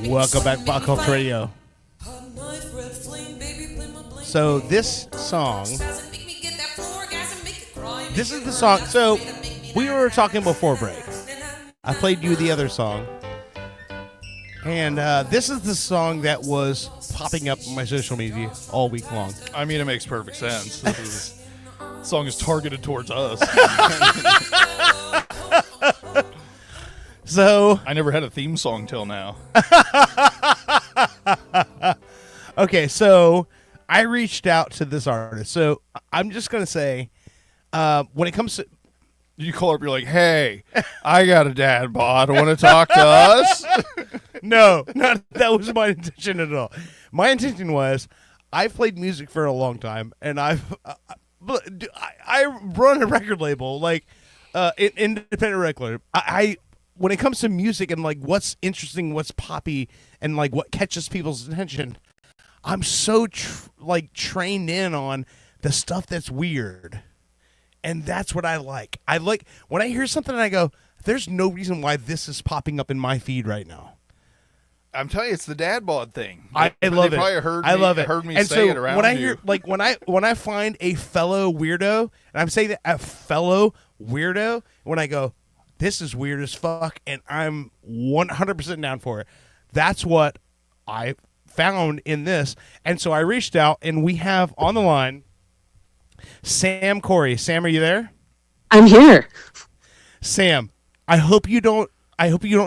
Welcome back, Pop Culture Radio. So this song, this is the song. So we were talking before break. I played you the other song, and this is the song that was popping up on my social media all week long. I mean, it makes perfect sense. This song is targeted towards us. So I never had a theme song till now. Okay, so I reached out to this artist. So I'm just gonna say, when it comes to, You call up, you're like, "Hey, I got a dad bod. Want to talk to us?" no, not that was my intention at all. My intention was, I've played music for a long time, and I run a record label, like independent record. I when it comes to music and like what's interesting, what's poppy, and like what catches people's attention, I'm so trained in on the stuff that's weird, and that's what I like. I like when I hear something and I go, "There's no reason why this is popping up in my feed right now." I'm telling you, it's the dad bod thing. I love they it. Probably heard I love it. Heard me and say so it around when I you. hear, like, when I find a fellow weirdo, and I'm saying that a fellow weirdo, when I go, this is weird as fuck, and I'm 100% down for it. That's what I found in this, and so I reached out, and we have on the line Sam Cori. Sam, are you there? I'm here. Sam, I hope you don't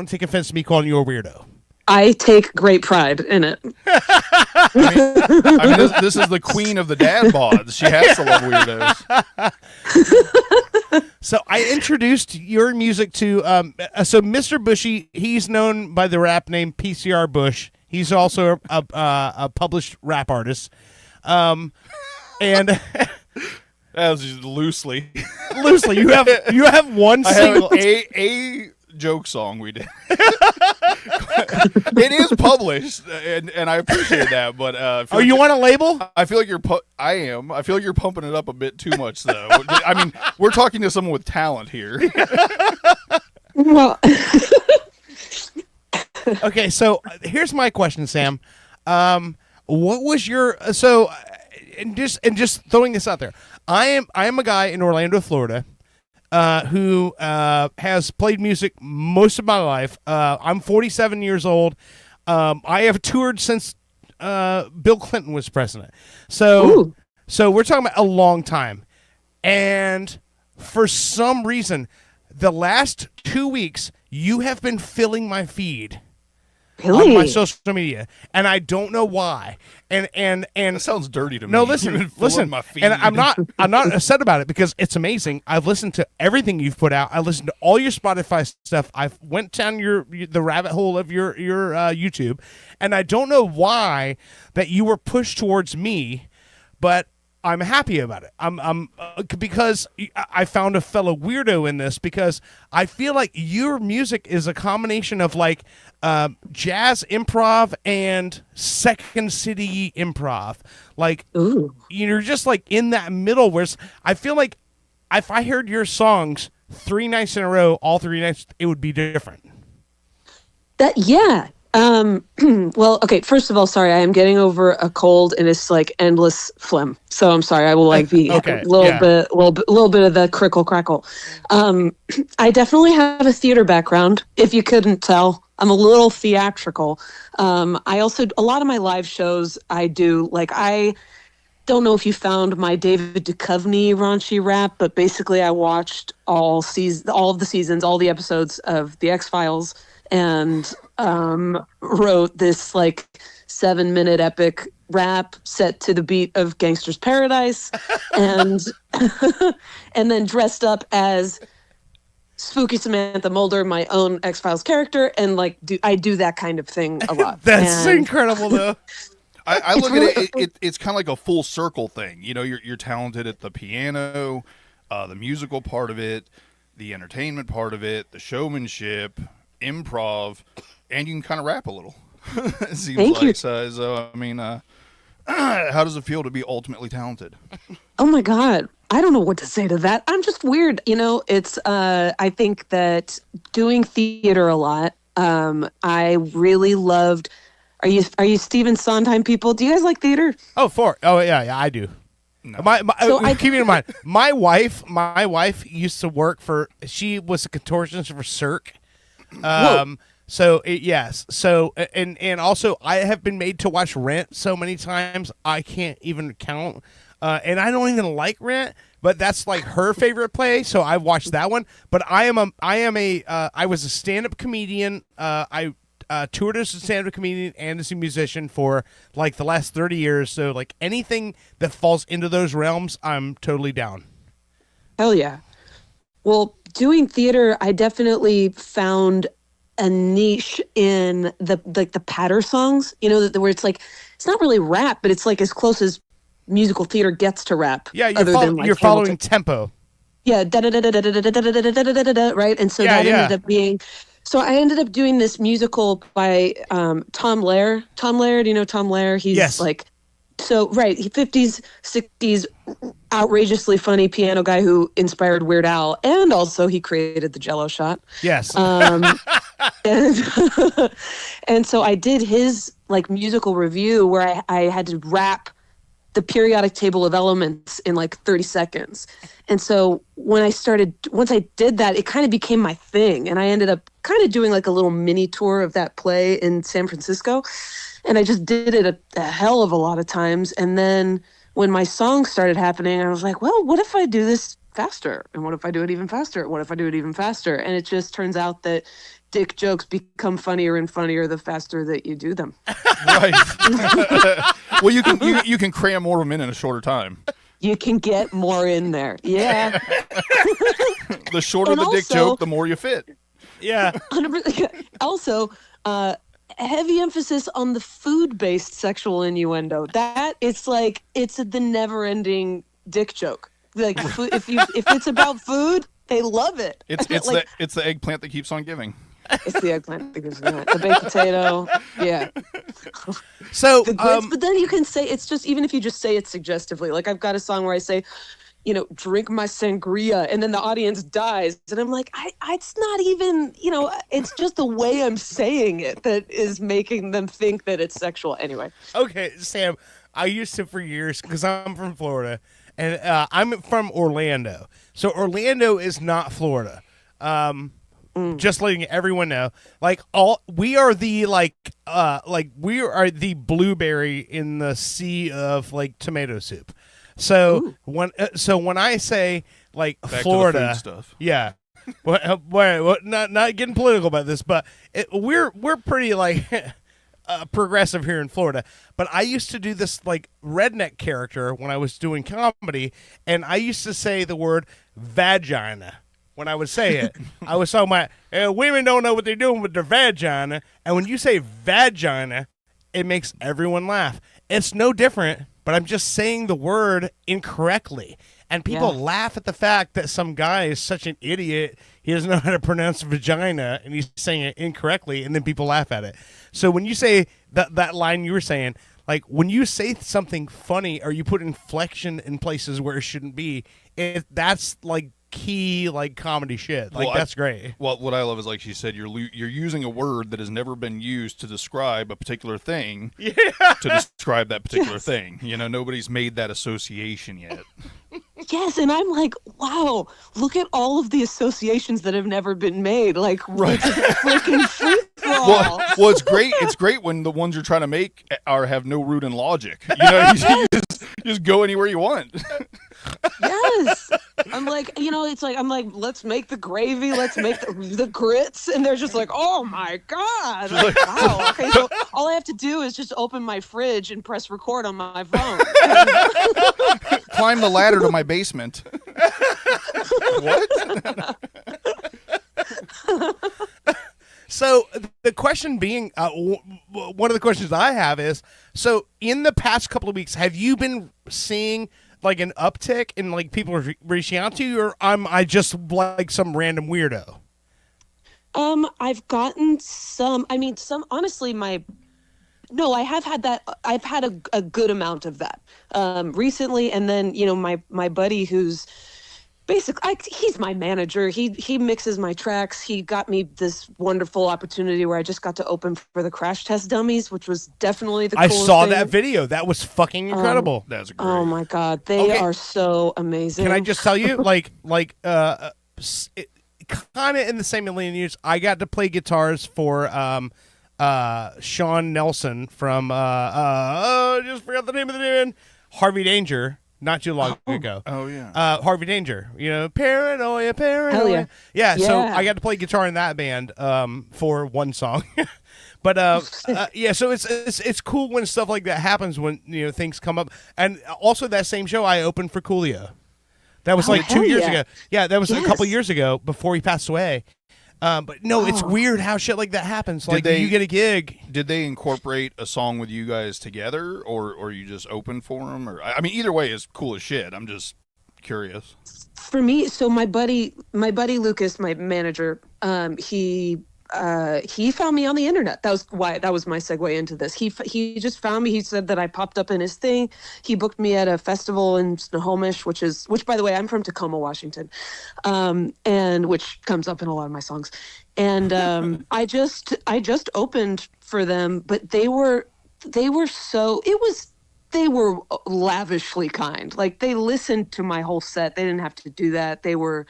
take offense to me calling you a weirdo. I take great pride in it. I mean, this is the queen of the dad bods. She has to love weirdos. So I introduced your music to so Mr. Bushey. He's known by the rap name PCR Bush. He's also a published rap artist, and That was just loosely. you have one single. I have a joke song we did. It is published, and I appreciate that. But are you on a label? I feel like I am. I feel like you're pumping it up a bit too much, though. I mean, we're talking to someone with talent here. Well, Okay, so here's my question, Sam. What was your and just throwing this out there? I am a guy in Orlando, Florida, who has played music most of my life. I'm 47 years old. I have toured since Bill Clinton was president. So we're talking about a long time. And for some reason, the last 2 weeks, you have been filling my feed. really? On my social media, and I don't know why. And That sounds dirty to me. no, You've listen, been filling my feed. and I'm not upset about it because it's amazing. I've listened to everything you've put out. I listened to all your Spotify stuff. I went down the rabbit hole of your YouTube, and I don't know why that you were pushed towards me, but I'm happy about it. I'm because I found a fellow weirdo in this, because I feel like your music is a combination of like jazz improv and Second City improv. Like you're just like in that middle where I feel like if I heard your songs 3 nights in a row, all 3 nights, it would be different. Yeah. Well, okay. First of all, sorry, I am getting over a cold and it's like endless phlegm. So I'm sorry. I will like be Okay, a little bit of the crickle crackle. I definitely have a theater background. If you couldn't tell, I'm a little theatrical. I also, a lot of my live shows I do, like, I don't know if you found my David Duchovny raunchy rap, but basically I watched all of the seasons, all the episodes of The X-Files, and wrote this like 7-minute epic rap set to the beat of Gangster's Paradise, and and then dressed up as Spooky Samantha Mulder, my own X-Files character, and like I do that kind of thing a lot. That's incredible, though. I look at it. It's kind of like a full circle thing. You know, you're talented at the piano, the musical part of it, the entertainment part of it, the showmanship, improv, and you can kind of rap a little. It seems Thank you. So I mean, how does it feel to be ultimately talented? Oh my God. I don't know what to say to that. I'm just weird. You know, it's, I think that doing theater a lot I really loved. Are you Stephen Sondheim people? Do you guys like theater? Oh yeah, I do. No. Keeping in mind, my wife used to work for. She was a contortionist for Cirque. Yes. So and also I have been made to watch Rent so many times I can't even count. And I don't even like Rent, but that's like her favorite play, so I've watched that one. But I was a stand-up comedian. I toured as a stand-up comedian and as a musician for like the last 30 years. So like anything that falls into those realms, I'm totally down. Hell yeah. Well, doing theater, I definitely found a niche in the patter songs, where it's like, it's not really rap, but it's like as close as musical theater gets to rap. Yeah, you're following tempo. Yeah, right? And so that ended up being, so I ended up doing this musical by Tom Lehrer. Tom Lehrer, do you know Tom Lehrer? He's like, so, right, 50s, 60s, outrageously funny piano guy who inspired Weird Al, and also he created the Jell-O shot. Yes. And so I did his like musical review where I had to rap the periodic table of elements in like 30 seconds. And so once I did that, it kind of became my thing. And I ended up kind of doing like a little mini tour of that play in San Francisco. And I just did it a hell of a lot of times. And then when my songs started happening, I was like, well, what if I do this faster? And what if I do it even faster? What if I do it even faster? And it just turns out that dick jokes become funnier and funnier the faster that you do them. Right. Well, you can cram more of them in a shorter time. You can get more in there. Yeah. The shorter the dick joke, the more you fit. Yeah. 100%. Also, heavy emphasis on the food-based sexual innuendo. That it's like it's the never-ending dick joke. Like if it's about food, they love it. It's the eggplant that keeps on giving. It's the eggplant that gives that. The baked potato. Yeah. So but then you can say it's just, even if you just say it suggestively. Like I've got a song where I say, drink my sangria, and then the audience dies, and I'm like, it's not even, it's just the way I'm saying it that is making them think that it's sexual. Anyway. Okay, Sam, I used to for years, because I'm from Florida, and I'm from Orlando. So Orlando is not Florida. Just letting everyone know, we are the we are the blueberry in the sea of like tomato soup. So when I say like Back Florida to the food stuff. Yeah, well, not getting political about this, but we're pretty like progressive here in Florida. But I used to do this like redneck character when I was doing comedy, and I used to say the word vagina. When I would say it, I was talking about women don't know what they're doing with their vagina. And when you say vagina, it makes everyone laugh. It's no different, but I'm just saying the word incorrectly. And people laugh at the fact that some guy is such an idiot. He doesn't know how to pronounce vagina, and he's saying it incorrectly, and then people laugh at it. So when you say that line you were saying, like when you say something funny or you put inflection in places where it shouldn't be, that's like key like comedy shit. Like that's great. Well, what I love is, like she said, you're using a word that has never been used to describe a particular thing. Yeah. To describe that particular thing. Nobody's made that association yet. Yes, and I'm like, wow, look at all of the associations that have never been made. Like, right. Freaking free for all. Well, it's great. It's great when the ones you're trying to make have no root in logic. You just go anywhere you want. Yes. I'm like, it's like, let's make the gravy, let's make the grits, and they're just like, oh my God. Like, wow. Okay, so all I have to do is just open my fridge and press record on my phone. Climb the ladder to my basement. What? So the question being, one of the questions I have is, so in the past couple of weeks, have you been seeing like an uptick in like people reaching out to you, or am I just like some random weirdo? I've gotten some, honestly, no, I have had that. I've had a good amount of that recently. And then, my buddy who's basically, he's my manager. He mixes my tracks. He got me this wonderful opportunity where I just got to open for the Crash Test Dummies, which was definitely the coolest I saw thing. that video. That was fucking incredible. That's great. Oh my God, they are so amazing. Can I just tell you, kind of in the same million years, I got to play guitars for Sean Nelson from just forgot the name of the band, Harvey Danger. Not too long ago. Oh yeah. Harvey Danger. Paranoia. Hell yeah. Yeah. So Yeah. I got to play guitar in that band for one song. But yeah, so it's cool when stuff like that happens, when things come up. And also that same show I opened for Coolio. That was like 2 years ago. Yeah, that was a couple years ago before he passed away. But no, it's weird how shit like that happens. Like you get a gig. Did they incorporate a song with you guys together, or you just open for them? Or I mean, either way is cool as shit. I'm just curious. For me, so my buddy Lucas, my manager, he found me on the internet. That was my segue into this. He just found me. He said that I popped up in his thing. He booked me at a festival in Snohomish, which by the way, I'm from Tacoma, Washington, and which comes up in a lot of my songs. And I just opened for them, but they were lavishly kind. Like, they listened to my whole set. They didn't have to do that. They were,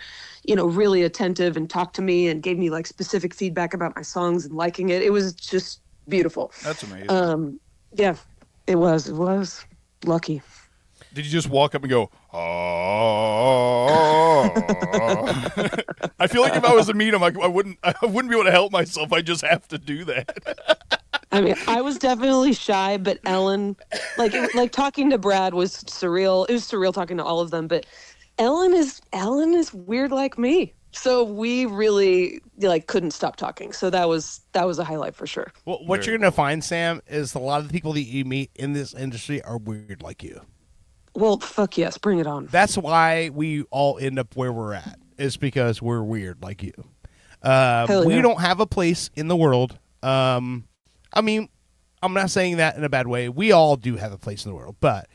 really attentive and talked to me and gave me like specific feedback about my songs and liking it. It was just beautiful. That's amazing. Yeah, it was lucky. Did you just walk up and go, oh? I feel like if I was to meet him, I wouldn't be able to help myself. I just have to do that. I mean, I was definitely shy, but Ellen, like talking to Brad was surreal. It was surreal talking to all of them, but Ellen is weird like me. So we really couldn't stop talking. So that was a highlight for sure. Well, what you're going to find, Sam, is a lot of the people that you meet in this industry are weird like you. Well, fuck yes, bring it on. That's why we all end up where we're at, is because we're weird like you. We don't have a place in the world. I mean, I'm not saying that in a bad way. We all do have a place in the world, but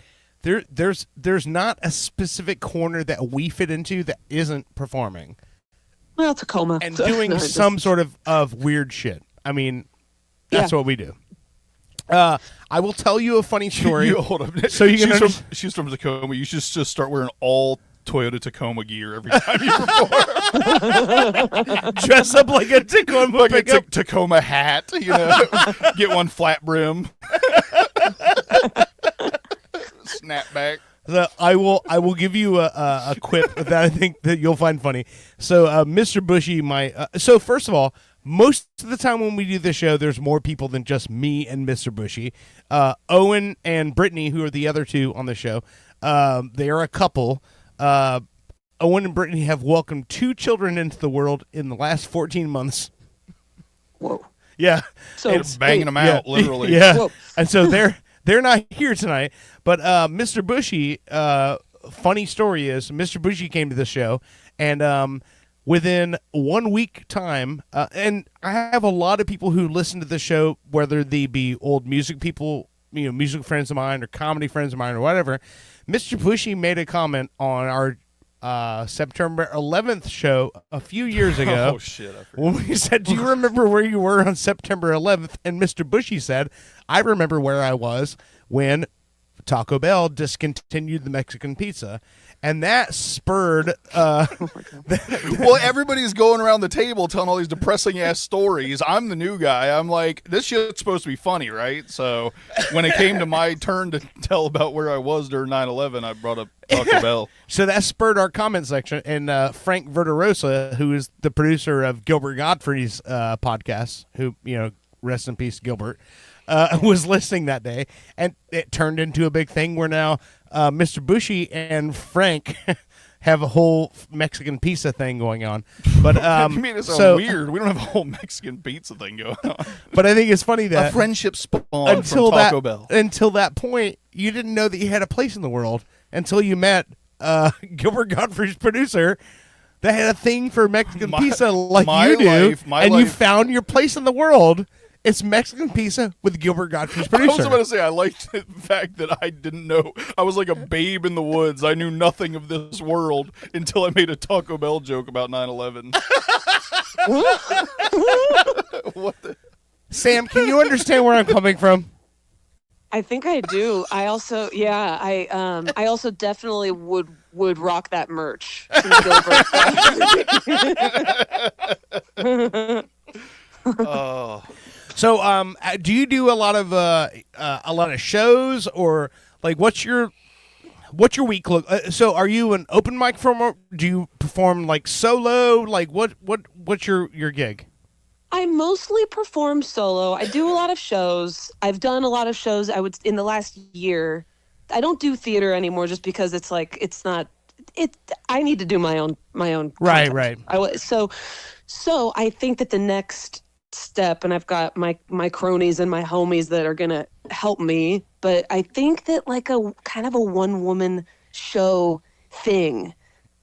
there's not a specific corner that we fit into that isn't performing. Well, Tacoma. And doing some sort of weird shit. I mean, that's what we do. I will tell you a funny story. Hold up. So she's from Tacoma. You should just start wearing all Toyota Tacoma gear every time you perform. Dress up like a Tacoma like pickup. a Tacoma hat, get one flat brim. Snapback. I will give you a quip that I think that you'll find funny. So Mr. Bushey, so first of all, most of the time when we do this show, there's more people than just me and Mr. Bushey. Owen and Brittany, who are the other two on the show, they are a couple. Owen and Brittany have welcomed 2 children into the world in the last 14 months. Whoa. Yeah. So banging them out, literally. Yeah. Whoa. And so they're not here tonight. But Mr. Bushey, funny story is, Mr. Bushey came to the show, and within 1 week time, and I have a lot of people who listen to the show, whether they be old music people, music friends of mine or comedy friends of mine or whatever. Mr. Bushey made a comment on our September 11th show a few years ago. Oh, shit. I forgot. When we said, do you remember where you were on September 11th? And Mr. Bushey said, I remember where I was when Taco Bell discontinued the Mexican pizza. And that spurred... well, everybody's going around the table telling all these depressing-ass stories. I'm the new guy. I'm like, this shit's supposed to be funny, right? So when it came to my turn to tell about where I was during 9/11, I brought up Taco Bell. So that spurred our comment section. And Frank Verderosa, who is the producer of Gilbert Gottfried's podcast, who, rest in peace, Gilbert, was listening that day. And it turned into a big thing where now... Mr. Bushey and Frank have a whole Mexican pizza thing going on, but you mean it's so weird? We don't have a whole Mexican pizza thing going on. But I think it's funny that a friendship spawned from Taco Bell. Until that point, you didn't know that you had a place in the world until you met Gilbert Gottfried's producer that had a thing for Mexican pizza like you do, you found your place in the world. It's Mexican pizza with Gilbert Gottfried's I producer. was about to say, I liked the fact that I didn't know. I was like a babe in the woods. I knew nothing of this world until I made a Taco Bell joke about 9/11. What the? Sam, can you understand where I'm coming from? I think I do. I also, I also definitely would rock that merch from Gilbert. Oh. So, do you do a lot of shows, or like what's your week look? So, are you an open mic performer? Do you perform like solo? Like what's your gig? I mostly perform solo. I do a lot of shows. I've done a lot of shows. I would in the last year. I don't do theater anymore just because it's like it's not. It. I need to do my own. Right, content. right. So I think that the next step, and I've got my cronies and my homies that are gonna help me. But I think that like a kind of a one woman show thing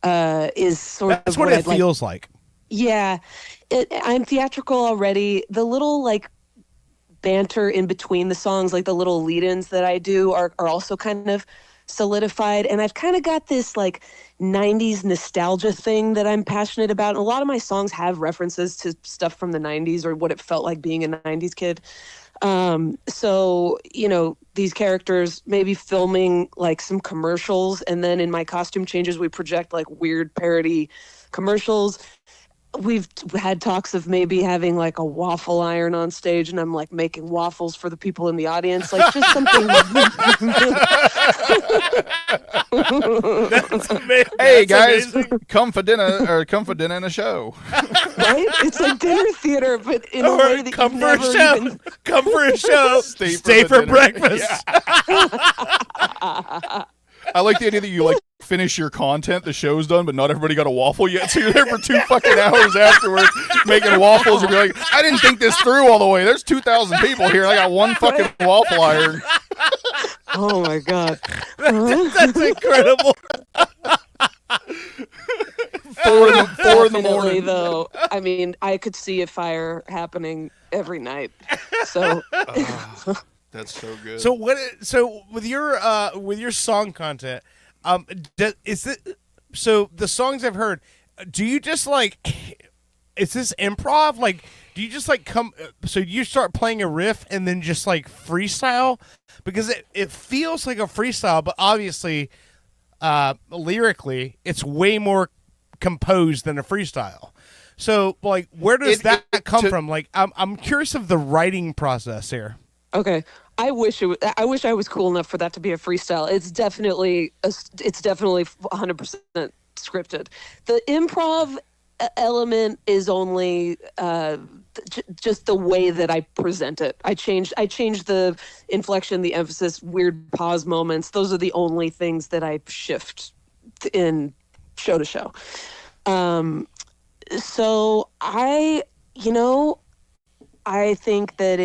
is sort of that's what it feels like. Yeah, I'm theatrical already. The little like banter in between the songs, like the little lead-ins that I do are also kind of solidified. And I've kind of got this like 90s nostalgia thing that I'm passionate about. And a lot of my songs have references to stuff from the 90s or what it felt like being a 90s kid. So, these characters maybe filming like some commercials, and then in my costume changes, we project like weird parody commercials. We've had talks of maybe having like a waffle iron on stage, and I'm like making waffles for the people in the audience, like just something. Hey guys, come for dinner and a show. Right? It's like dinner theater, but in a way that come you've for a never show. even... Come for a show. Stay for breakfast. Yeah. I like the idea that you like finish your content, the show's done, but not everybody got a waffle yet, so you're there for 2 fucking hours afterwards making waffles, and you're like, I didn't think this through all the way. There's 2,000 people here, and I got one fucking waffle iron. Oh my god, That's incredible. 4 in the morning. Though, I mean, I could see a fire happening every night. So. That's so good. So with your song content, so the songs I've heard, do you just like, is this improv? Like, do you just like so you start playing a riff and then just like freestyle? Because it feels like a freestyle, but obviously, lyrically, it's way more composed than a freestyle. So like, where does that come from? Like, I'm curious of the writing process here. Okay, I wish I was cool enough for that to be a freestyle. It's definitely 100% scripted. The improv element is only just the way that I present it. I changed the inflection, the emphasis, weird pause moments. Those are the only things that I shift in show to show. So I think that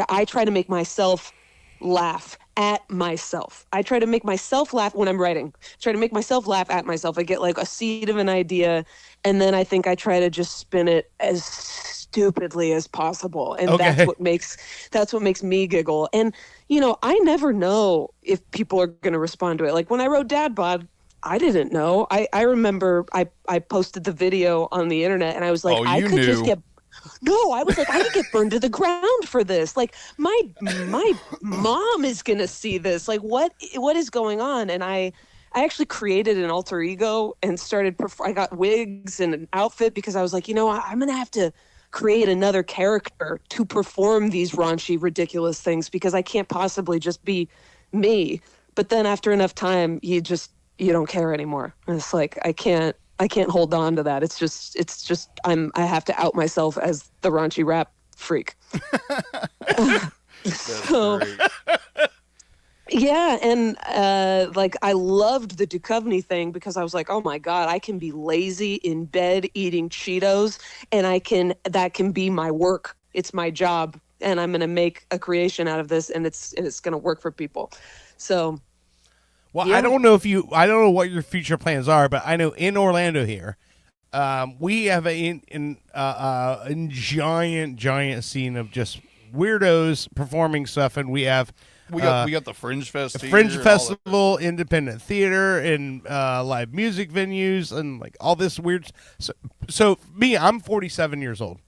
I try to make myself laugh at myself. I try to make myself laugh when I'm writing. Try to make myself laugh at myself. I get like a seed of an idea, and then I think I try to just spin it as stupidly as possible. And that's what makes me giggle. And, I never know if people are going to respond to it. Like when I wrote Dad Bod, I didn't know. I remember I posted the video on the internet, and I was like, I was like, I could get burned to the ground for this. Like my mom is gonna see this. Like what is going on? And I actually created an alter ego and started. I got wigs and an outfit because I was like, I'm gonna have to create another character to perform these raunchy, ridiculous things because I can't possibly just be me. But then after enough time, you don't care anymore. And it's like I can't hold on to that. It's just I have to out myself as the raunchy rap freak. So, great. Yeah, and like I loved the Duchovny thing because I was like, oh my god, I can be lazy in bed eating Cheetos, and that can be my work. It's my job, and I'm gonna make a creation out of this, and it's gonna work for people. So. Well, yeah. I don't know what your future plans are, but I know in Orlando here, we have a giant scene of just weirdos performing stuff, and we have we got the Fringe Fest, the Fringe Festival, independent theater, and live music venues, and like all this weird. So me, I'm 47 years old.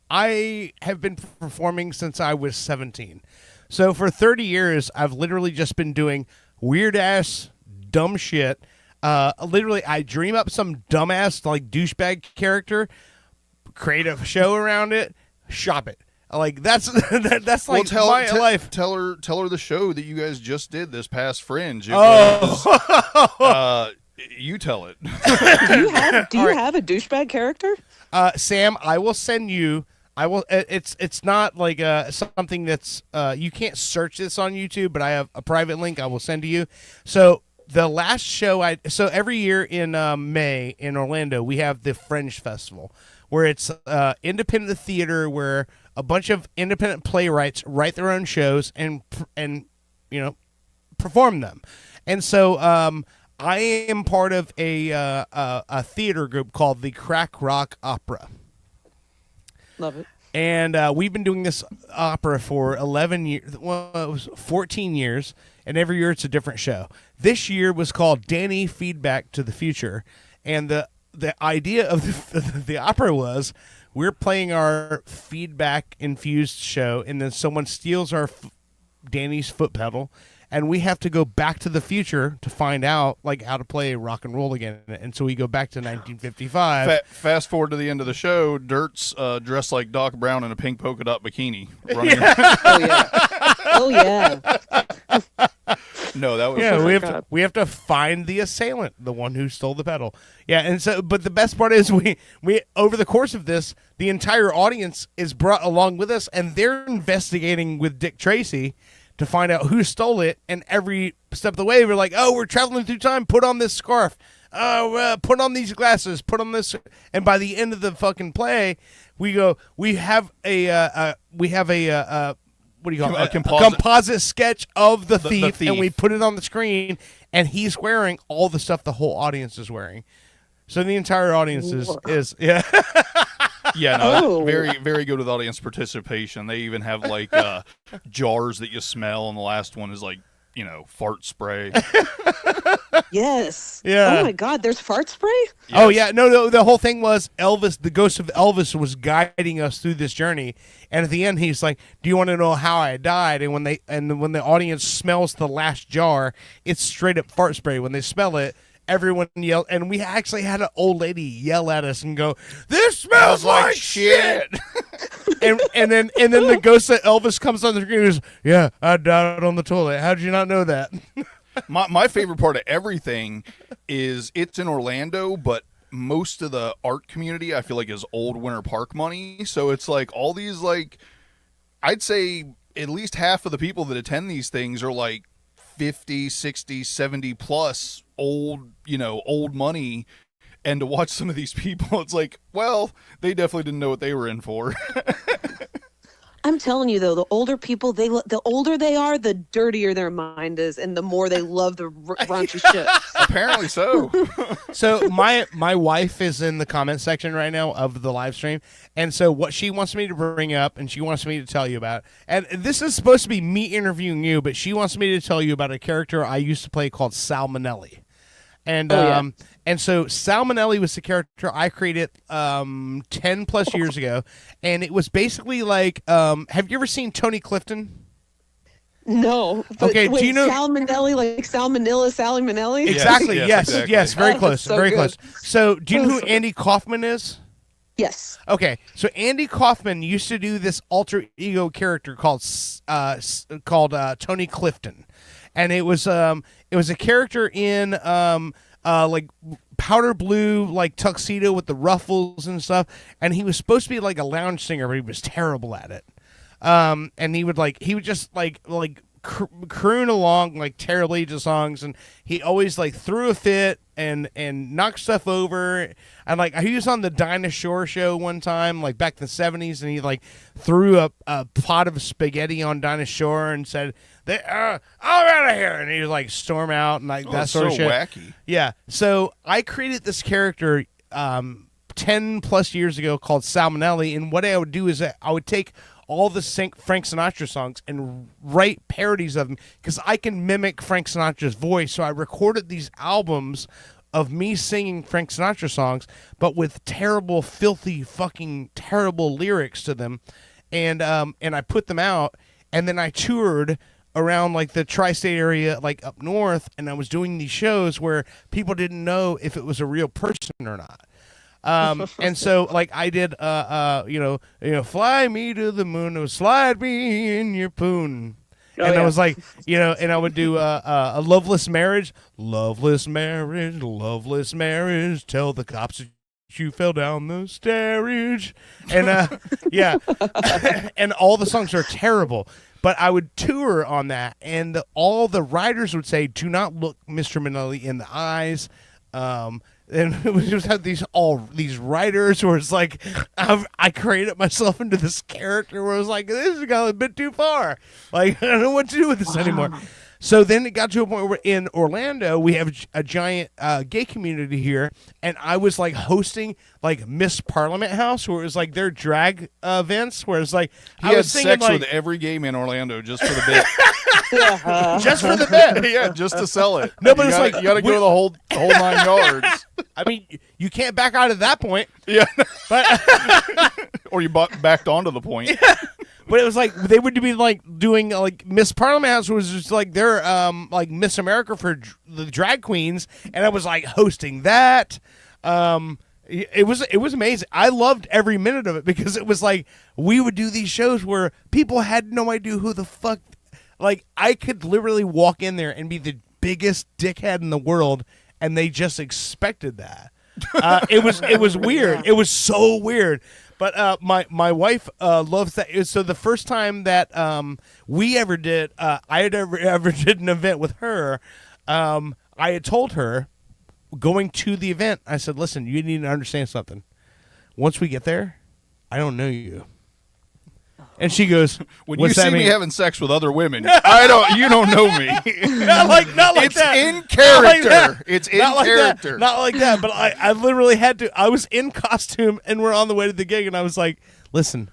I have been performing since I was 17. So for 30 years, I've literally just been doing weird ass dumb shit. Literally, I dream up some dumbass like douchebag character, create a show around it, shop it. Like that's that's like my life. Tell her the show that you guys just did this past Fringe. You tell it. Do you have a douchebag character? Sam, I will send you. I will. It's not like something that's you can't search this on YouTube, but I have a private link I will send to you. So the last show every year in May in Orlando we have the Fringe Festival, where it's independent theater where a bunch of independent playwrights write their own shows and perform them. And so I am part of a theater group called the Crack Rock Opera. Love it. And we've been doing this opera for 11 years. Well, it was 14 years, and every year it's a different show. This year was called Danny Feedback to the Future, and the idea of the opera was we're playing our feedback-infused show, and then someone steals our Danny's foot pedal, and we have to go back to the future to find out like how to play rock and roll again. And so we go back to 1955. Fast forward to the end of the show. Dirt's dressed like Doc Brown in a pink polka dot bikini. Running Oh yeah. No, that was we have to find the assailant, the one who stole the pedal. Yeah, and so but the best part is we over the course of this, the entire audience is brought along with us, and they're investigating with Dick Tracy to find out who stole it, and every step of the way, we're like, oh, we're traveling through time, put on this scarf, put on these glasses, put on this, and by the end of the fucking play, we have a what do you call it? A composite sketch of the thief, and we put it on the screen, and he's wearing all the stuff the whole audience is wearing. So the entire audience is yeah. Yeah, no, very, very good with audience participation. They even have like jars that you smell, and the last one is like, fart spray. Yes. Yeah. Oh my God, there's fart spray? Yes. Oh yeah, no. The whole thing was Elvis, the ghost of Elvis, was guiding us through this journey, and at the end he's like, "Do you want to know how I died?" And when the audience smells the last jar, it's straight up fart spray. When they smell it, everyone yelled, and we actually had an old lady yell at us and go, "This smells like shit!" and then the ghost of Elvis comes on the screen and goes, "Yeah, I died on the toilet. How did you not know that?" My favorite part of everything is it's in Orlando, but most of the art community I feel like is old Winter Park money. So it's like all these like, I'd say at least half of the people that attend these things are like 50, 60, 70 plus old money. And to watch some of these people, it's like, well, they definitely didn't know what they were in for. I'm telling you, though, the older people, the older they are, the dirtier their mind is, and the more they love the raunchy shit. Apparently so. So my wife is in the comment section right now of the live stream, and so what she wants me to bring up, and she wants me to tell you about, and this is supposed to be me interviewing you, but she wants me to tell you about a character I used to play called Salmonelli. And and so Salmonelli was the character I created 10 plus years ago, and it was basically like, have you ever seen Tony Clifton? No. But okay, wait, do you know Salmonelli, like Salmonella, Sally Manelli? Exactly. Yes. Exactly. Yes. Very close. So very good. close. So, do you know who Andy Kaufman is? Yes. Okay, so Andy Kaufman used to do this alter ego character called Tony Clifton, and it was a character in like powder blue like tuxedo with the ruffles and stuff, and he was supposed to be like a lounge singer, but he was terrible at it. And he would just croon along like terribly to songs, and he always like threw a fit and knocked stuff over. And like he was on the Dinah Shore show one time, like back in the 70s, and he like threw a pot of spaghetti on Dinah Shore and said, "All out of here!" And he was like storm out and like that sort of shit. Wacky. Yeah. So I created this character 10 plus years ago called Salmonelli, and what I would do is I would take all the Frank Sinatra songs and write parodies of them because I can mimic Frank Sinatra's voice. So I recorded these albums of me singing Frank Sinatra songs, but with terrible, filthy, fucking terrible lyrics to them, and I put them out, and then I toured around like the tri-state area, like up north, and I was doing these shows where people didn't know if it was a real person or not. And so like I did, fly me to the moon, or slide me in your poon. And I was like, and I would do a loveless marriage, loveless marriage, loveless marriage. Tell the cops that you fell down the stairage. And yeah, and all the songs are terrible. But I would tour on that, and all the writers would say, "Do not look Mr. Minnelli in the eyes." And we just had these writers where it's like I created myself into this character where I was like, this has gone a bit too far. Like I don't know what to do with this anymore. So then it got to a point where in Orlando we have a giant gay community here, and I was like hosting like Miss Parliament House, where it was like their drag events, where it's like I was singing sex with every gay man in Orlando just for the bit. Just for the bit, yeah, just to sell it. No, but it's like you got to go the whole 9 yards. I mean, you can't back out at that point. Yeah, but or you backed onto the point. Yeah. But it was like they would be like doing like Miss Parliament House was just like their like Miss America for the drag queens, and I was like hosting that. It was amazing. I loved every minute of it because it was like we would do these shows where people had no idea who the fuck. Like I could literally walk in there and be the biggest dickhead in the world, and they just expected that. It was weird. It was so weird. But my wife loves that. So the first time that we ever did, I had ever did an event with her, I had told her going to the event, I said, listen, you need to understand something. Once we get there, I don't know you. And she goes, when you see me having sex with other women, you don't know me. not like it's that. In character. It's in character. Not like that. But I literally had to. I was in costume, and we're on the way to the gig, and I was like, listen,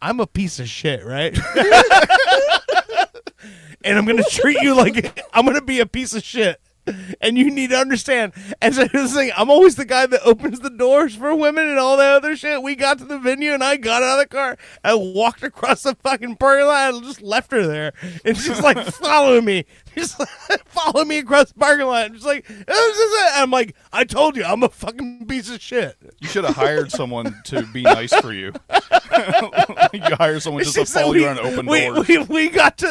I'm a piece of shit, right? And I'm going to treat you like I'm going to be a piece of shit. And you need to understand. And so this thing, I'm always the guy that opens the doors for women and all that other shit. We got to the venue and I got out of the car. I walked across the fucking parking lot and just left her there. And she's like following me. She's like, follow me across the parking lot. And she's like, I'm like, I told you, I'm a fucking piece of shit. You should have hired someone to be nice for you. You hire someone just to follow you around open doors. We got to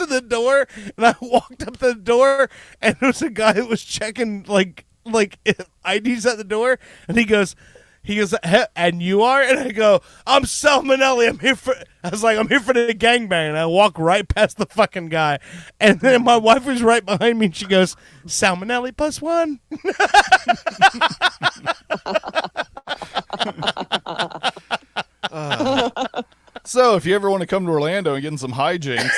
the door and I walked up the door and there was a guy that was checking like IDs at the door, and he goes, and you are? And I go, I'm Sal Minnelli. I'm here for the gangbang. And I walk right past the fucking guy, and then my wife was right behind me, and she goes, Sal Minnelli +1. So if you ever want to come to Orlando and get in some hijinks.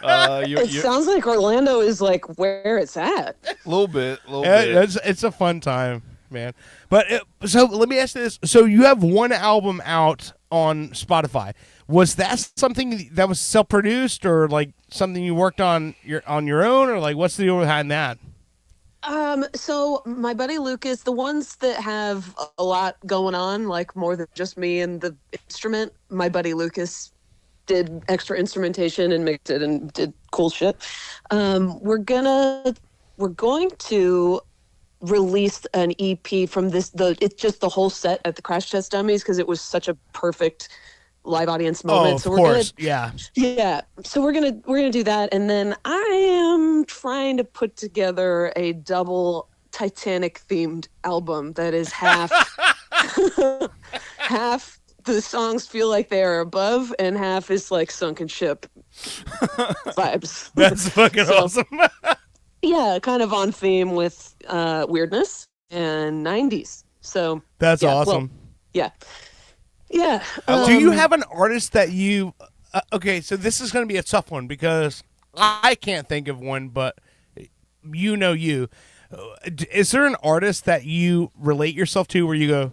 It sounds like Orlando is like where it's at. A little bit. It's a fun time, man. But so let me ask you this: so you have one album out on Spotify. Was that something that was self-produced, or like something you worked on your own, or like what's the deal behind that? So my buddy Lucas, the ones that have a lot going on, like more than just me and the instrument, my buddy Lucas did extra instrumentation and mixed it and did cool shit. We're going to release an EP from this. It's just the whole set at the Crash Test Dummies because it was such a perfect live audience moment. Oh, of course. Yeah. So we're gonna do that, and then I am trying to put together a double Titanic themed album that is half the songs feel like they are above, and half is like sunken ship vibes. That's fucking awesome. Yeah, kind of on theme with weirdness and 90s. So that's awesome. Well, yeah. Do you have an artist that you? Okay, so this is going to be a tough one because I can't think of one, but you. Is there an artist that you relate yourself to where you go,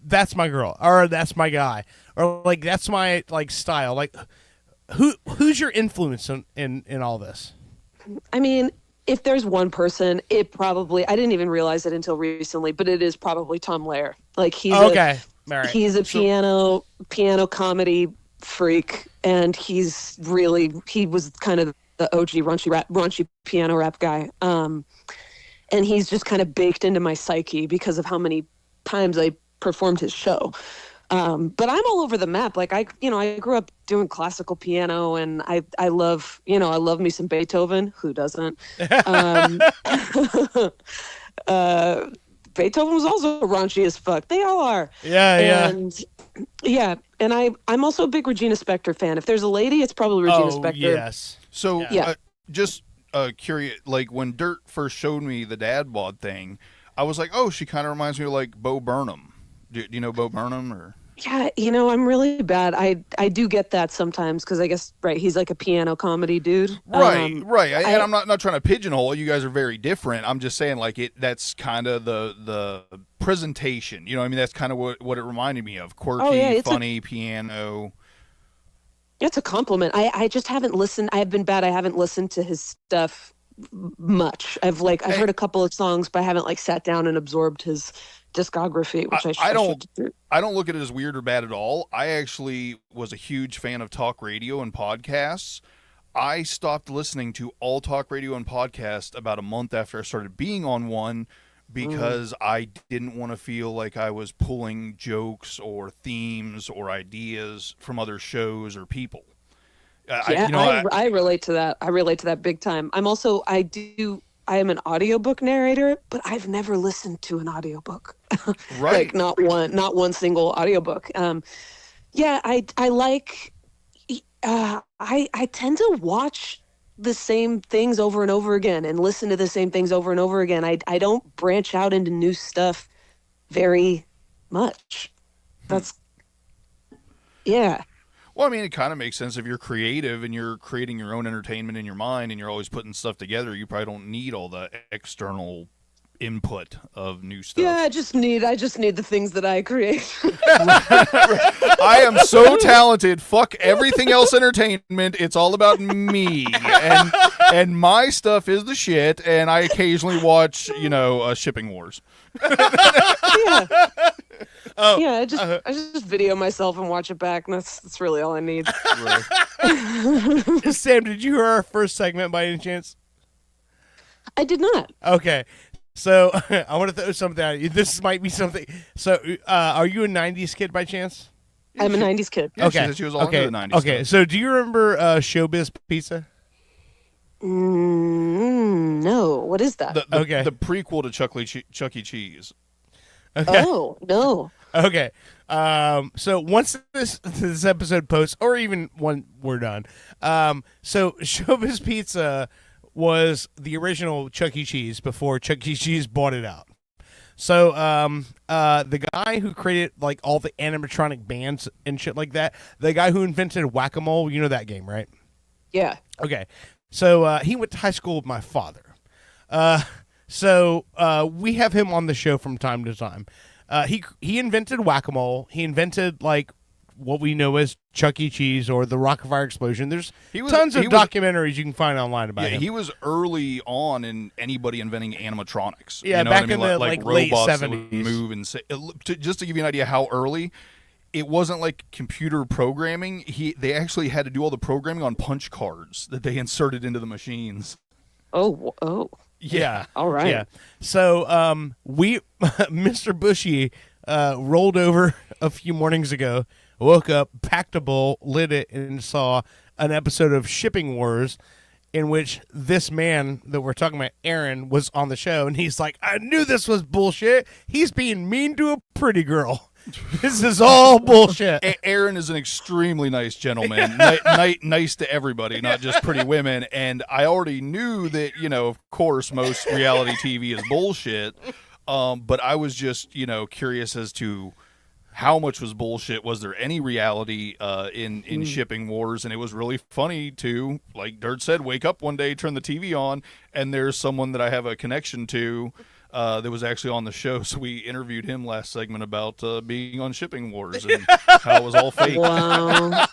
that's my girl, or that's my guy, or like that's my like style. Like, who's your influence in all this? I mean, if there's one person, it probably, I didn't even realize it until recently, but it is probably Tom Lehrer. Like he's okay. All right. he's a piano comedy freak, and he was kind of the OG raunchy piano rap guy. And he's just kind of baked into my psyche because of how many times I performed his show. But I'm all over the map. Like I grew up doing classical piano, and I love me some Beethoven. Who doesn't? Beethoven was also raunchy as fuck. They all are. Yeah. And I'm also a big Regina Spektor fan. If there's a lady, it's probably Regina Spektor. Yes. So Yeah. just curious, like when Dirt first showed me the dad bod thing, I was like, oh, she kind of reminds me of like Bo Burnham. Do you know Bo Burnham or? Yeah, I'm really bad. I do get that sometimes because I guess he's like a piano comedy dude. Right. And I'm not trying to pigeonhole. You guys are very different. I'm just saying like that's kind of the presentation. You know, I mean that's kind of what it reminded me of. Quirky, funny piano. It's a compliment. I just haven't listened. I have been bad. I haven't listened to his stuff much. I've heard a couple of songs, but I haven't sat down and absorbed his discography, which I should do. I don't look at it as weird or bad at all. I actually was a huge fan of talk radio and podcasts. I stopped listening to all talk radio and podcasts about a month after I started being on one because I didn't want to feel like I was pulling jokes or themes or ideas from other shows or people. I relate to that. I relate to that big time. I am an audiobook narrator, but I've never listened to an audiobook. Right. Not one single audiobook. I tend to watch the same things over and over again and listen to the same things over and over again. I don't branch out into new stuff very much. Yeah. Well, I mean, it kind of makes sense if you're creative and you're creating your own entertainment in your mind and you're always putting stuff together. You probably don't need all the external input of new stuff. Yeah, I just need the things that I create. I am so talented. Fuck everything else entertainment. It's all about me. And my stuff is the shit. And I occasionally watch, Shipping Wars. Yeah. I just video myself and watch it back, and that's really all I need. Right. Sam, did you hear our first segment by any chance? I did not. Okay. So I want to throw something at you. This might be something. So are you a 90s kid by chance? I'm a 90s kid. Yeah, okay. She was all into the 90s. Okay. So do you remember Showbiz Pizza? No. What is that? The prequel to Chuck E. Cheese. Okay. Oh, no. Okay. So once this episode posts, or even when we're done, so Showbiz Pizza was the original Chuck E. Cheese before Chuck E. Cheese bought it out. So the guy who created all the animatronic bands and shit like that, the guy who invented Whack-A-Mole, you know that game, right? Yeah. Okay. So he went to high school with my father. So we have him on the show from time to time. He invented Whack-A-Mole. He invented what we know as Chuck E. Cheese or the Rockafire Explosion. There's tons of documentaries you can find online about him. He was early on in anybody inventing animatronics. Yeah, you know back what I mean? in the like late robots that 70s. would move and say. Just to give you an idea how early, it wasn't like computer programming. They actually had to do all the programming on punch cards that they inserted into the machines. Oh. Yeah. All right. Yeah. So Mr. Bushey rolled over a few mornings ago, woke up, packed a bowl, lit it, and saw an episode of Shipping Wars in which this man that we're talking about, Aaron, was on the show, and he's like, I knew this was bullshit. He's being mean to a pretty girl. This is all bullshit. Aaron is an extremely nice gentleman, nice to everybody, not just pretty women. And I already knew that, of course, most reality TV is bullshit. But I was just, curious as to how much was bullshit. Was there any reality in Shipping Wars? And it was really funny to, like Dirt said, wake up one day, turn the TV on, and there's someone that I have a connection to that was actually on the show. So we interviewed him last segment about being on Shipping Wars and how it was all fake. Wow.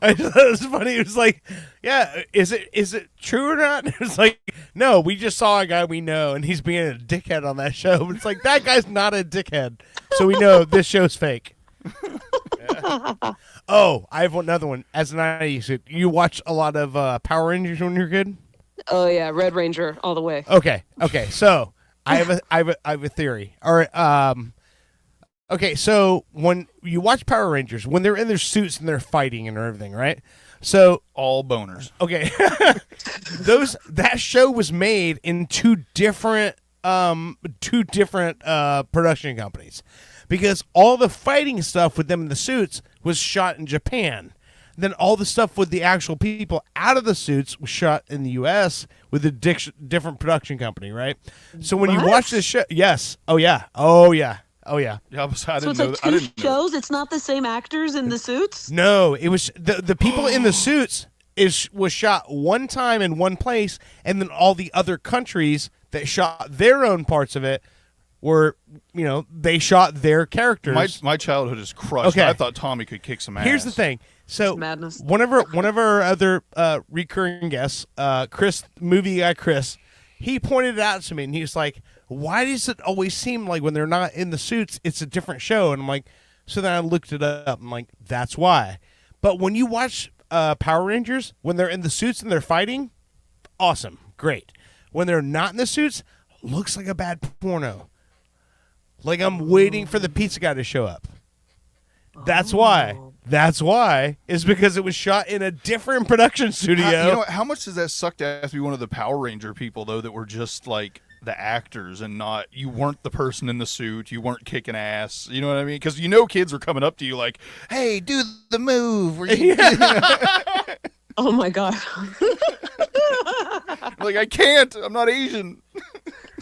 I thought it was funny. It was like, yeah, is it true or not? It was like, no, we just saw a guy we know, and he's being a dickhead on that show. It's like, that guy's not a dickhead, so we know this show's fake. Yeah. Oh, I have another one. As an 90s kid, you watch a lot of Power Rangers when you're a kid? Oh yeah, Red Ranger all the way. Okay. So I have a theory. All right. Okay. So when you watch Power Rangers, when they're in their suits and they're fighting and everything, right? So all boners. Okay. That show was made in two different production companies, because all the fighting stuff with them in the suits was shot in Japan. Then all the stuff with the actual people out of the suits was shot in the U.S. with a different production company, right? So when you watch this show, yes, oh yeah. Yeah, I So didn't it's know. like I two didn't know. shows. It's not the same actors in the suits. No, it was the people in the suits was shot one time in one place, and then all the other countries that shot their own parts of it were, they shot their characters. My childhood is crushed. Okay. I thought Tommy could kick some ass. Here's the thing. So Madness. one of our other recurring guests, movie guy Chris, he pointed it out to me, and he was like, "Why does it always seem like when they're not in the suits, it's a different show?" And I'm like, so then I looked it up. I'm like, that's why. But when you watch Power Rangers, when they're in the suits and they're fighting, awesome, great. When they're not in the suits, looks like a bad porno. Like I'm waiting for the pizza guy to show up. That's why. That's why. Is because it was shot in a different production studio. How much does that suck to have to be one of the Power Ranger people, though, that were just like the actors and not, you weren't the person in the suit, you weren't kicking ass, you know what I mean? Because kids are coming up to you like, hey, do the move. Where you Oh my god. like, I can't. I'm not Asian.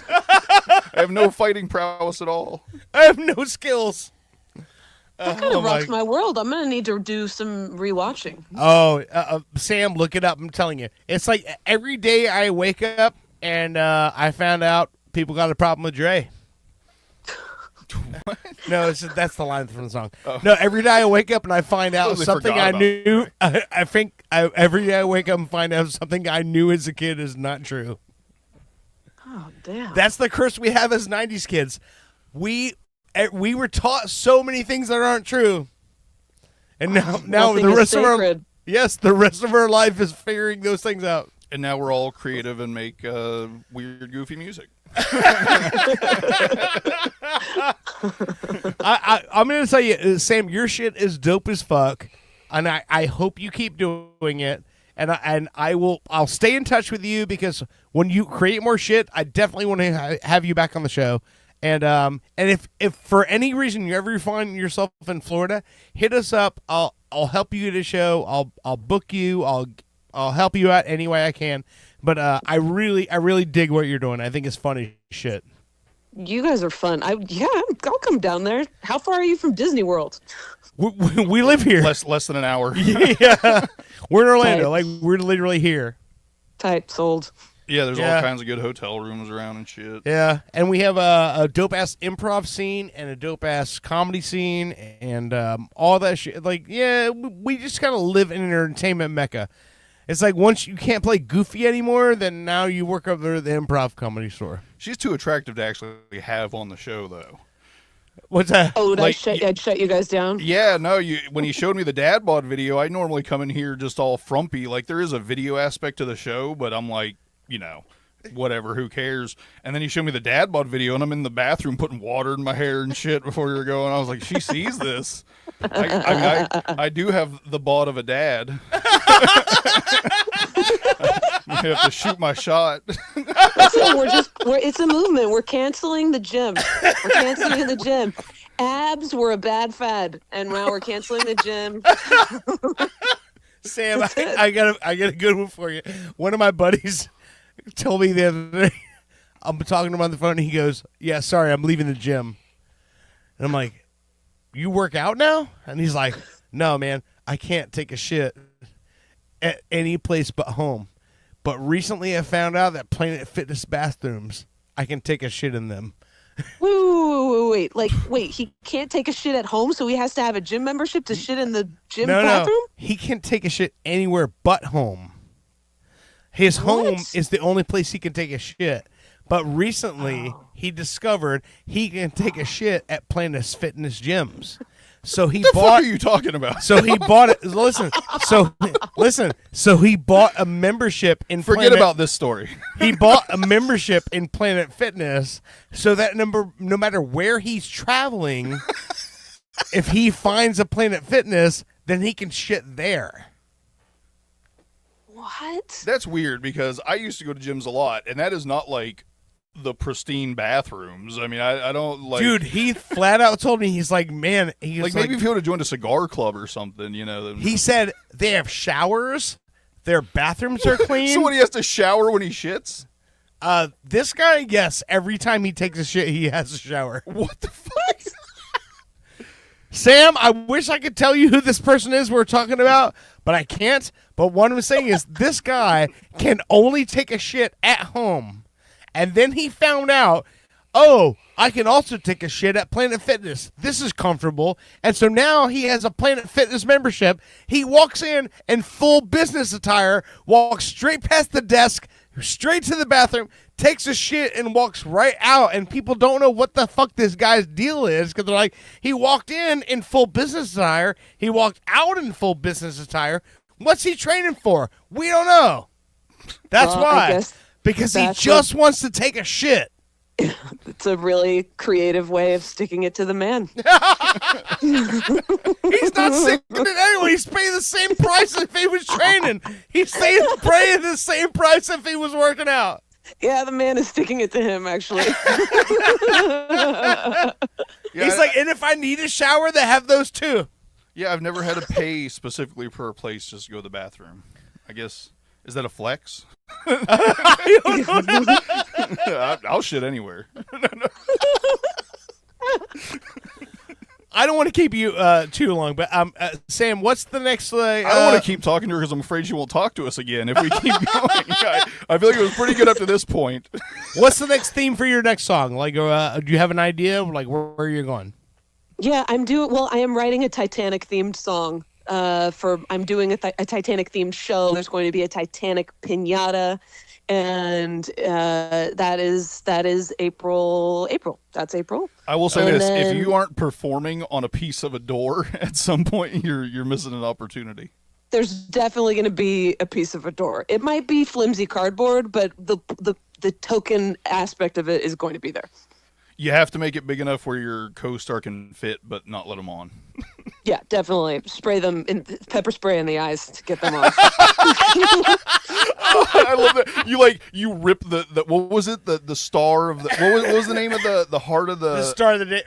I have no fighting prowess at all. I have no skills. That kind of rocks my world. I'm gonna need to do some rewatching. Oh, Sam, look it up. I'm telling you, it's like every day I wake up and I found out people got a problem with Dre. No, that's the line from the song. Oh. No, every day I wake up and I find out something I knew. I think every day I wake up and find out something I knew as a kid is not true. Oh damn! That's the curse we have as '90s kids. We were taught so many things that aren't true, and now the rest of the rest of our life is figuring those things out. And now we're all creative and make weird, goofy music. I'm going to tell you, Sam, your shit is dope as fuck, and I hope you keep doing it. And I'll stay in touch with you, because when you create more shit, I definitely want to have you back on the show. And if for any reason you ever find yourself in Florida, hit us up. I'll help you get a show. I'll book you. I'll help you out any way I can. But I really dig what you're doing. I think it's funny shit. You guys are fun. I'll come down there. How far are you from Disney World? We live here. Less than an hour. Yeah, we're in Orlando. Tight. Like, we're literally here. Tight, sold. Yeah, there's all kinds of good hotel rooms around and shit. Yeah, and we have a dope ass improv scene and a dope ass comedy scene and all that shit. Like, yeah, we just kind of live in an entertainment mecca. It's like once you can't play Goofy anymore, then now you work over at the Improv Comedy Store. She's too attractive to actually have on the show, though. What's that? Oh, I'd shut you guys down? Yeah, no, when he showed me the dad bod video, I normally come in here just all frumpy. Like, there is a video aspect to the show, but I'm like, whatever, who cares? And then he showed me the dad bod video, and I'm in the bathroom putting water in my hair and shit before you were going. I was like, she sees this. I do have the bod of a dad. I have to shoot my shot. So it's a movement. We're canceling the gym. We're canceling the gym. Abs were a bad fad, and now we're canceling the gym. Sam, I got a good one for you. One of my buddies told me the other day, I'm talking to him on the phone, and he goes, "Yeah, sorry, I'm leaving the gym." And I'm like, "You work out now?" And he's like, "No, man, I can't take a shit at any place but home. But recently I found out that Planet Fitness bathrooms, I can take a shit in them. Wait. Wait, he can't take a shit at home, so he has to have a gym membership to shit in the gym bathroom? No. He can take a shit anywhere but home. His home is the only place he can take a shit. But recently, he discovered he can take a shit at Planet Fitness gyms. So he What the bought. fuck are you talking about? So he bought it. Listen. So he bought a membership in. Forget about this story. He bought a membership in Planet Fitness so that no matter where he's traveling, if he finds a Planet Fitness, then he can shit there. What? That's weird because I used to go to gyms a lot, and that is not like the pristine bathrooms. I mean, I don't like. Dude, he flat out told me, he's like, man, he's like maybe if you would have joined a cigar club or something, you know. Then... He said they have showers, their bathrooms are clean. So when he has to shower when he shits? This guy, yes, every time he takes a shit, he has a shower. What the fuck? Sam, I wish I could tell you who this person is we're talking about, but I can't. But what I'm saying is this guy can only take a shit at home. And then he found out, oh, I can also take a shit at Planet Fitness. This is comfortable. And so now he has a Planet Fitness membership. He walks in full business attire, walks straight past the desk, straight to the bathroom, takes a shit, and walks right out. And people don't know what the fuck this guy's deal is because they're like, he walked in full business attire. He walked out in full business attire. What's he training for? We don't know. That's why. Because he just wants to take a shit. It's a really creative way of sticking it to the man. He's not sticking it anyway. He's paying the same price if he was training. He's paying the same price if he was working out. Yeah, the man is sticking it to him, actually. He's like, and if I need a shower, they have those too. Yeah, I've never had to pay specifically per place just to go to the bathroom. I guess, is that a flex? I'll shit anywhere. I don't want to keep you too long, but Sam, what's the next? I don't want to keep talking to her because I'm afraid she won't talk to us again if we keep going. I feel like it was pretty good up to this point. What's the next theme for your next song? Like, do you have an idea of like where you're going? Yeah, I am writing a Titanic themed song. I'm doing a Titanic themed show. There's going to be a Titanic piñata, and that is April. That's April. I will say this: if you aren't performing on a piece of a door at some point, you're missing an opportunity. There's definitely going to be a piece of a door. It might be flimsy cardboard, but the token aspect of it is going to be there. You have to make it big enough where your co-star can fit, but not let them on. Yeah, definitely. Spray them in pepper spray in the eyes to get them off. I love that. You rip the what was it? The star of the what was the name of the heart of the star of the day.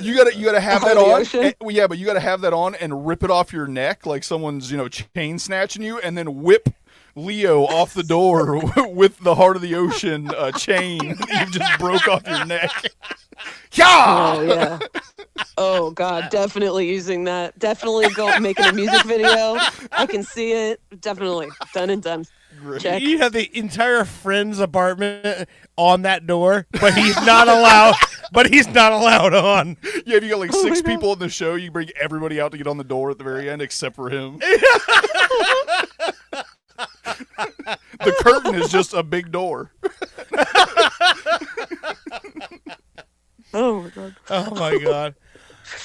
You gotta have that on. Yeah, but you gotta have that on and rip it off your neck like someone's chain snatching you, and then whip Leo off the door with the heart of the ocean chain you just broke off your neck. Oh yeah. Oh god, definitely using that. Definitely making a music video. I can see it. Definitely done and done. Check. You have the entire friend's apartment on that door, but he's not allowed. But he's not allowed on. Yeah, if you got like six people in the show, you bring everybody out to get on the door at the very end except for him. The curtain is just a big door. Oh my god. Oh my god.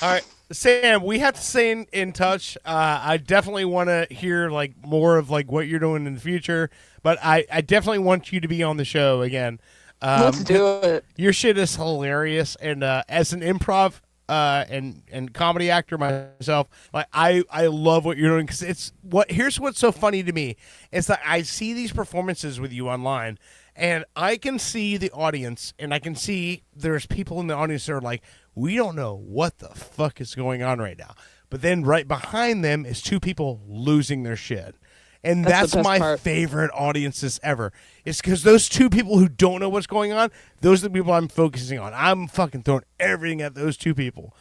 All right, Sam, we have to stay in touch. I definitely want to hear like more of like what you're doing in the future, but I definitely want you to be on the show again. Let's do it. Your shit is hilarious, and as an improv and comedy actor myself, like I love what you're doing because here's what's so funny to me is that I see these performances with you online, and I can see the audience, and I can see there's people in the audience that are like, we don't know what the fuck is going on right now, but then right behind them is two people losing their shit. And that's my favorite audiences ever. It's because those two people who don't know what's going on, those are the people I'm focusing on. I'm fucking throwing everything at those two people.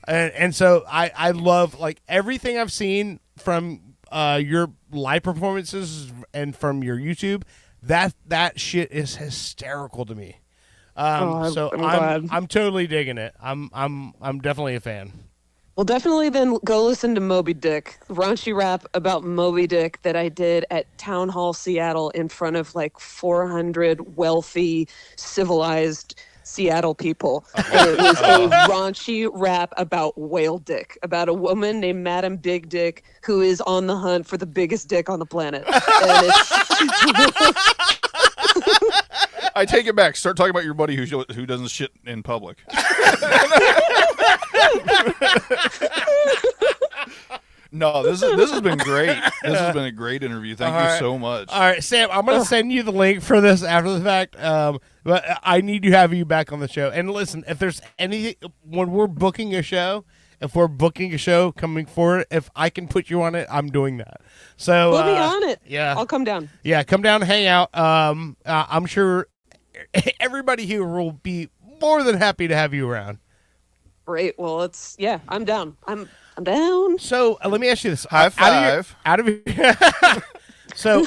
and so I love like everything I've seen from your live performances and from your YouTube, that shit is hysterical to me. I'm glad. I'm totally digging it. I'm definitely a fan. Well, definitely then go listen to Moby Dick, raunchy rap about Moby Dick that I did at Town Hall Seattle in front of like 400 wealthy, civilized Seattle people. And it was a raunchy rap about whale dick, about a woman named Madam Big Dick who is on the hunt for the biggest dick on the planet. And it's I take it back. Start talking about your buddy who doesn't shit in public. No, this has been great. This has been a great interview. Thank you so much. All right, Sam, I'm going to send you the link for this after the fact. But I need to have you back on the show. And listen, if there's anything, when we're booking a show, if we're booking a show coming forward, if I can put you on it, I'm doing that. So we'll be on it. Yeah, I'll come down. Yeah, come down, hang out. I'm sure everybody here will be more than happy to have you around. Great. Well, I'm down. I'm down. So let me ask you this: High five. So,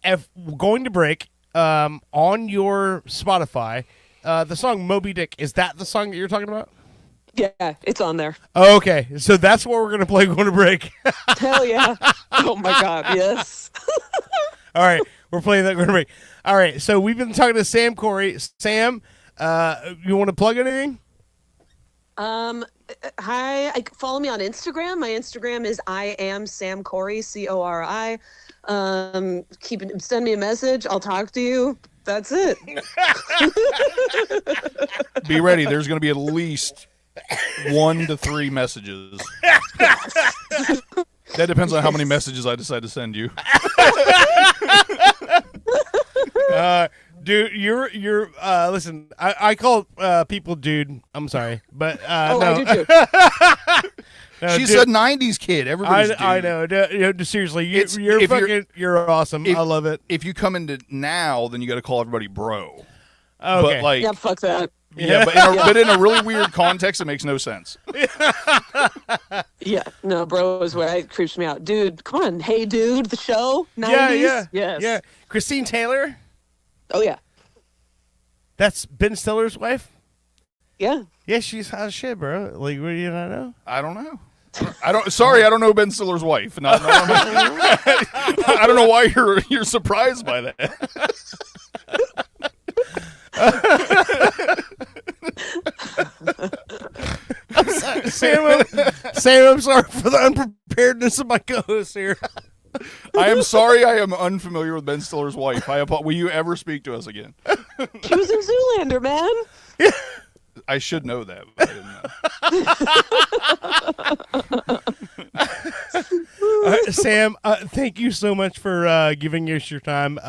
if going to break on your Spotify, the song "Moby Dick" is that the song that you're talking about? Yeah, it's on there. Okay, so that's what we're gonna play going to break. Hell yeah! Oh my God, yes. All right, we're playing that going to break. All right, so we've been talking to Sam Cori. Sam, you want to plug anything? Hi, follow me on Instagram. My Instagram is I am Sam Cori, Cori. Send me a message. I'll talk to you. That's it. Be ready. There's going to be at least 1 to 3 messages. That depends on how many messages I decide to send you. Dude, you're listen, I call people dude. I'm sorry, but no. I do too. No, she dude, said 90s kid. Everybody's dude. I know. Seriously, you're awesome. I love it. If you come into now, then you got to call everybody bro. Okay. But Yeah, fuck that. Yeah, but in a really weird context, it makes no sense. Yeah, no, bro is where it creeps me out. Dude, come on. Hey, dude, the show? 90s? Yeah. Yes. Yeah. Christine Taylor? Oh, yeah. That's Ben Stiller's wife? Yeah. Yeah, she's hot as shit, bro. Like, what do you not know? I don't know. I don't know Ben Stiller's wife. I don't know why you're surprised by that. Sam, I'm sorry for the unpreparedness of my co-host here. I am sorry I am unfamiliar with Ben Stiller's wife. Will you ever speak to us again? She was in Zoolander, man. I should know that, but I didn't know. Sam, thank you so much for giving us your time.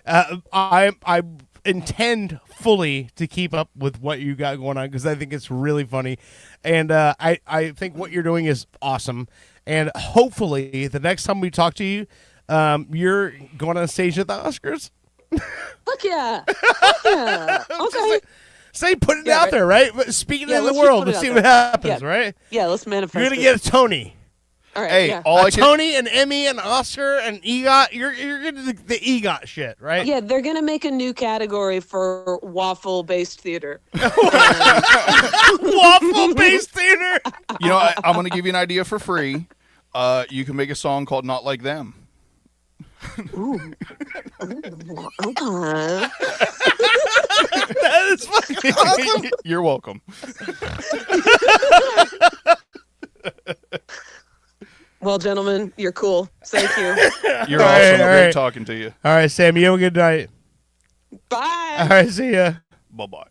I intend fully to keep up with what you got going on because I think it's really funny, and I think what you're doing is awesome. And hopefully, the next time we talk to you, you're going on stage at the Oscars. Fuck yeah! Fuck yeah! Okay. Say put it out there, right? Speaking in the world, let's see what happens, right? Yeah, let's manifest. You're gonna get a Tony. All right. Hey, yeah. A Tony, an Emmy, an Oscar, an EGOT. You're getting the EGOT shit, right? Yeah, they're gonna make a new category for waffle-based theater. Waffle-based theater. You know, I'm going to give you an idea for free. You can make a song called "Not Like Them." Ooh. Okay. That is fucking awesome. You're welcome. Well, gentlemen, you're cool. Thank you. You're awesome. Great talking to you. All right, Sam. You have a good night. Bye. All right, see ya. Bye-bye.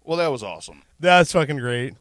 Well, that was awesome. That's fucking great.